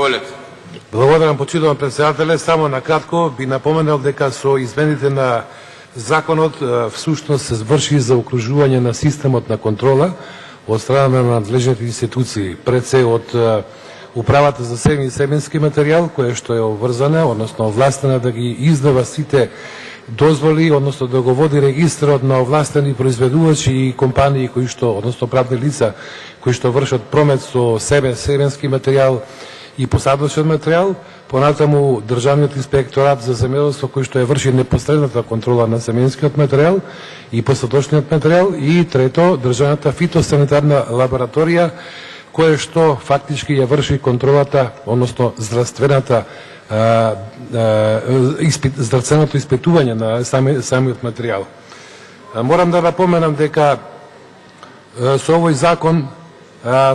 Повелете. Благодарам, почитувам председателе. Само накратко би напоменал дека со измените на законот всушност се врши заокружување на системот на контрола од страна на надлежните институции, пред се од Управата за семе и семенски материјал, која што е обврзана, односно овластена да ги издава сите дозволи, односно да го води регистарот на овластени произведувачи и компании кои што, односно правни лица, кои што вршат промет со семенски материјал и посадочен материјал, понатаму Државниот инспекторат за земјоделство кој што врши непосредната контрола на семенскиот материјал и посадочниот материјал, и трето Државната фитосанитарна лабораторија која што фактички ја врши контролата, односно здравственото испитување на самиот материјал. Морам да напоменам дека со овој закон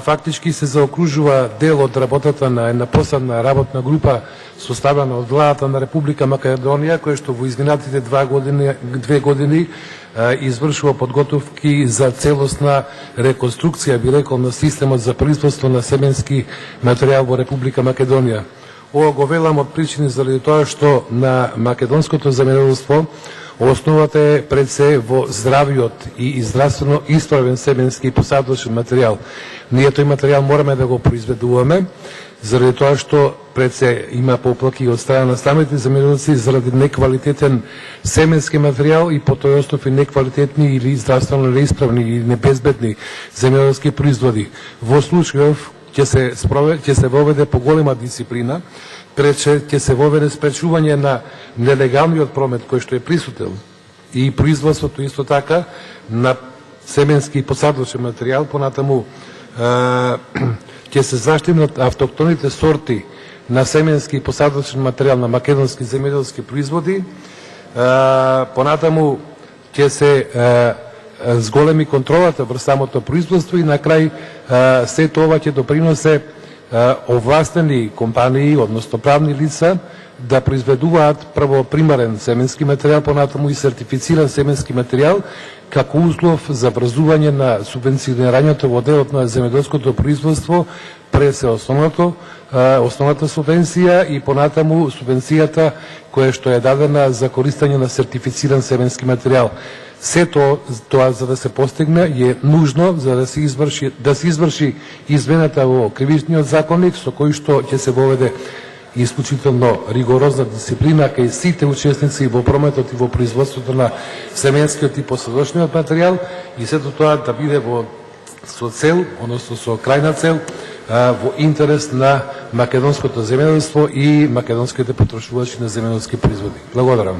фактички се заокружува дел од работата на една посебна работна група составена од владата на Република Македонија, која што во изминатите 2 години извршува подготовки за целосна реконструкција, би рекол, на системот за производство на семенски материјал во Република Македонија. Ова го велам од причини заради тоа што на македонското земјоделство основата е пред се во здравиот и здравствено исправен семенски и посадочен материјал. Ние тој материјал мораме да го произведуваме, заради тоа што пред се има поплаки од страна на самите земјоделци заради неквалитетен семенски материјал и по тој основ и неквалитетни или здравствено неисправни или небезбедни земјоделски производи. Во случајов ќе се воведе поголема дисциплина, ќе се воведе спречување на нелегалниот промет кој што е присутен и производството исто така на семенски и посадочен материјал, понатаму ќе се заштитат автохтоните сорти на семенски и посадочен материјал на македонски земјоделски производи, понатаму ќе се зголеми контролата врз самото производство и на крај сето ова ќе доприносе овластени компании, односно правни лица, да произведуваат прво примарен семенски материјал, понатаму и сертифициран семенски материјал, како услов за врзување на субвенционирањето во делот на земјоделското производство, пред се основната субвенција и понатаму субвенцијата која што е дадена за користење на сертифициран семенски материјал. Сето тоа за да се постигне е нужно за да се изврши измената во кривичниот законник, со кој што ќе се воведе исклучително ригорозна дисциплина кај сите учесници во прометот и во производството на семенскиот и посадочниот материјал, и сето тоа да биде со цел, односно со крајна цел, во интерес на македонското земјоделство и македонските потрошувачи на земјоделски производи. Благодарам.